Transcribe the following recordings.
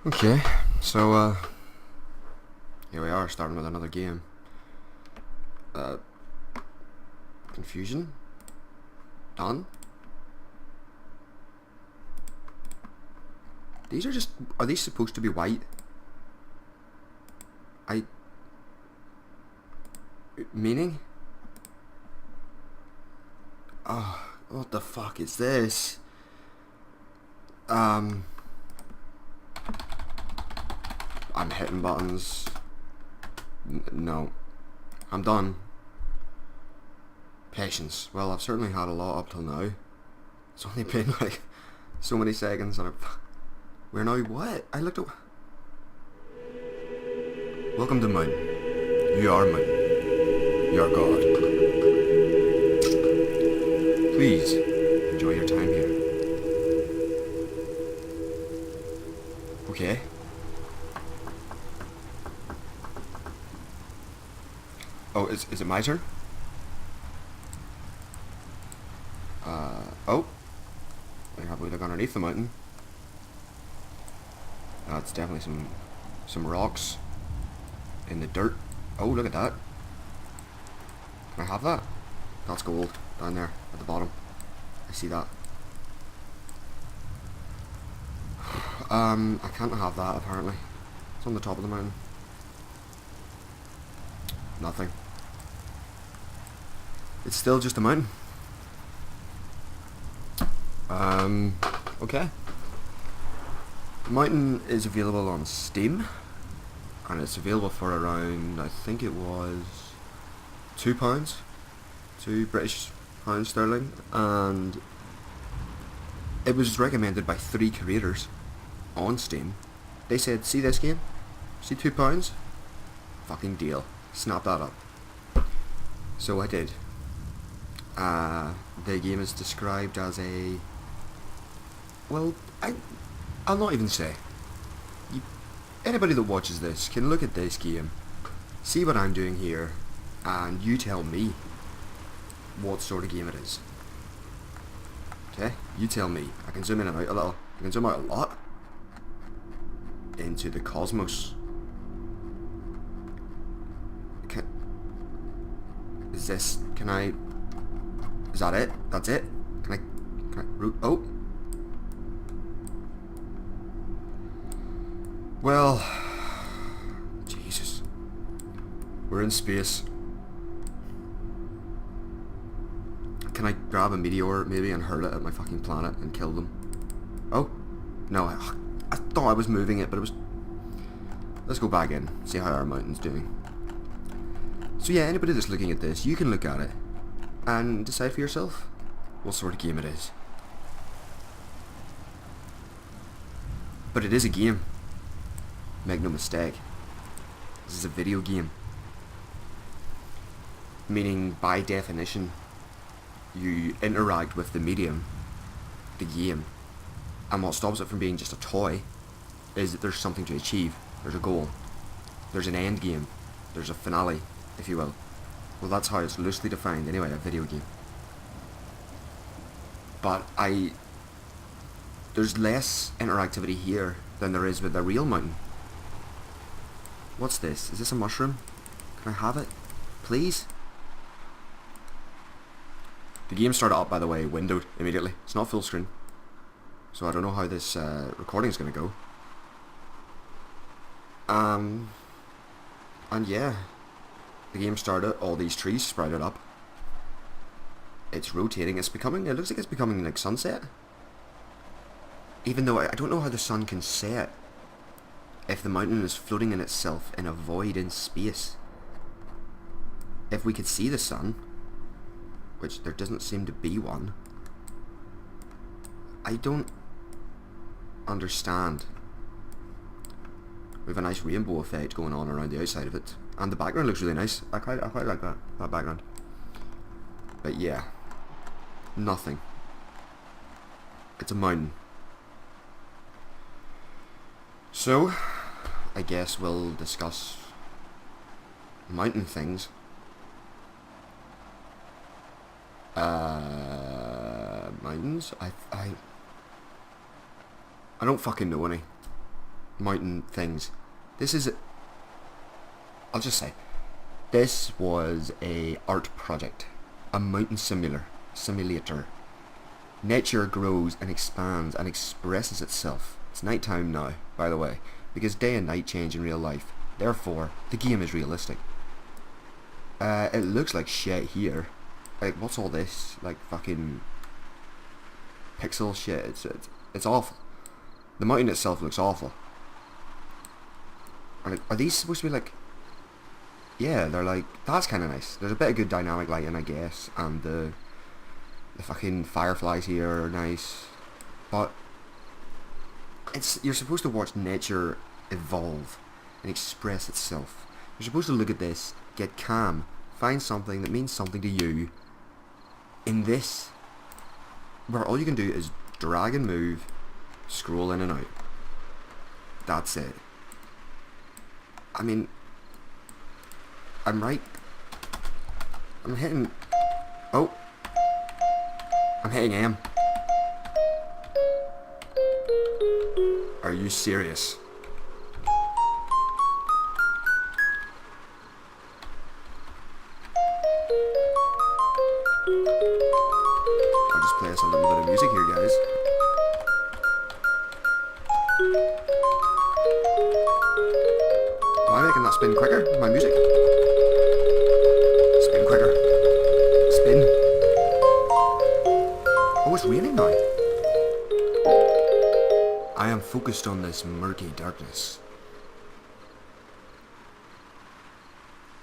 Okay, so here we are starting with another game. Confusion? Done? These are just, are these supposed to be white? Meaning? Oh, what the fuck is this? I'm hitting buttons. No. I'm done. Patience. Well, I've certainly had a lot up till now. It's only been like so many seconds and we're now what? I looked at... Welcome to Mountain. You are Mountain. You are God. Please, enjoy your time here. Okay. Oh, is it my turn? Oh. I have we look underneath the mountain. It's definitely some rocks in the dirt. Oh, look at that. Can I have that? That's gold down there at the bottom. I see that. I can't have that apparently. It's on the top of the mountain. Nothing. It's still just a mountain. Okay. The mountain is available on Steam, and it's available for around, I think it was £2, £2 British sterling, and it was recommended by 3 creators on Steam. They said, see this game? See £2? Fucking deal. Snap that up. So I did. The game is described as a... Well, I'll not even say. Anybody that watches this can look at this game, see what I'm doing here, and you tell me what sort of game it is. Okay? You tell me. I can zoom in and out a little. I can zoom out a lot into the cosmos. Is that it? That's it? Can I root? Oh. Well, Jesus. We're in space. Can I grab a meteor maybe and hurl it at my fucking planet and kill them? Oh. No, I thought I was moving it, but it was... Let's go back in, see how our mountain's doing. So yeah, anybody that's looking at this, you can look at it and decide for yourself what sort of game it is. But it is a game. Make no mistake. This is a video game. Meaning, by definition, you interact with the medium, the game, and what stops it from being just a toy is that there's something to achieve. There's a goal. There's an end game. There's a finale, if you will. Well, that's how it's loosely defined anyway, a video game. But there's less interactivity here than there is with a real mountain. What's this? Is this a mushroom? Can I have it? Please? The game started up, by the way, windowed immediately. It's not full screen. So I don't know how this recording is going to go. And yeah. The game started, all these trees sprouted up. It's rotating, it looks like it's becoming like sunset. Even though I don't know how the sun can set if the mountain is floating in itself in a void in space. If we could see the sun, which there doesn't seem to be one, I don't understand. We have a nice rainbow effect going on around the outside of it. And the background looks really nice. I quite like that background. But yeah. Nothing. It's a mountain. So, I guess we'll discuss mountain things. Mountains? I don't fucking know any. mountain things. This is, I'll just say, this was a art project, a mountain simulator. Nature grows and expands and expresses itself. It's nighttime now, by the way, because day and night change in real life. Therefore, the game is realistic. It looks like shit here. Like, what's all this? Like, fucking pixel shit. It's awful. The mountain itself looks awful. Are these supposed to be like... Yeah, they're like... That's kind of nice. There's a bit of good dynamic lighting, I guess. And the fucking fireflies here are nice. But... You're supposed to watch nature evolve and express itself. You're supposed to look at this, get calm, find something that means something to you. In this, where all you can do is drag and move, scroll in and out. That's it. I mean, I'm right. I'm hitting... Oh. I'm hitting M. Are you serious? I'll just play us a little bit of music here, guys. Am I making that spin quicker with my music? Spin quicker. Spin. Oh, it's raining now. I am focused on this murky darkness.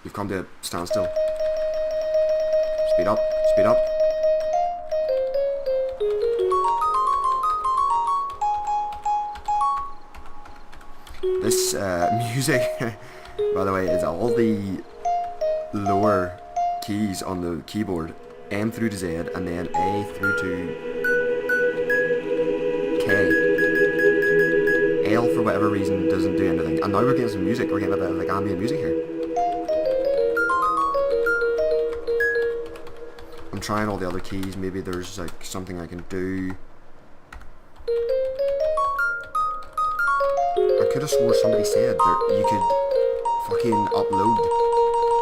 You've come to a standstill. Speed up, speed up. This music, by the way, is all the lower keys on the keyboard. M through to Z, and then A through to K. L, for whatever reason, doesn't do anything. And now we're getting some music. We're getting a bit of like ambient music here. I'm trying all the other keys. Maybe there's like something I can do. I could have swore somebody said that you could fucking upload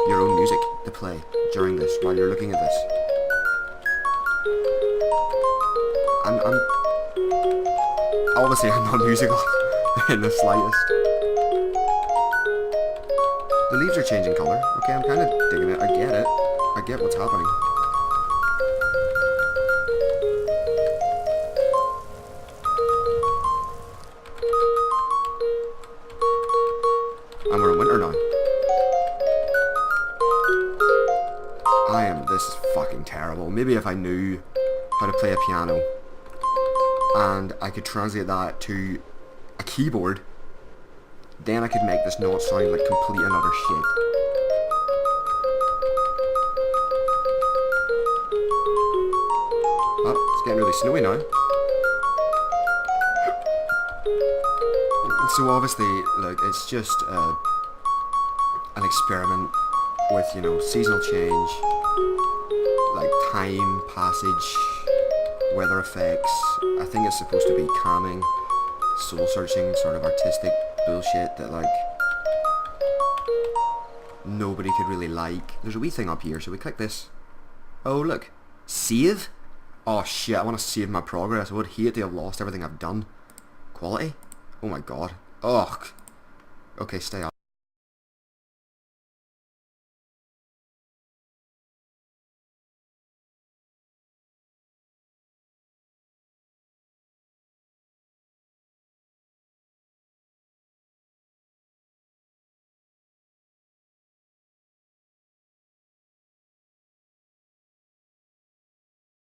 your own music to play during this while you're looking at this. Obviously I'm not musical in the slightest. The leaves are changing colour. Okay, I'm kind of digging it. I get it. I get what's happening. And we're in winter now. This is fucking terrible. Maybe if I knew how to play a piano and I could translate that to a keyboard, then I could make this not sound like complete and utter shit. Oh, it's getting really snowy now. So obviously, like, it's just an experiment with, you know, seasonal change, like time passage, weather effects. I think it's supposed to be calming, soul-searching, sort of artistic bullshit that, like, nobody could really like. There's a wee thing up here. Should we click this? Oh, look. Save? Oh, shit. I want to save my progress. I would hate to have lost everything I've done. Quality? Oh, my God. Ugh. Okay, stay up.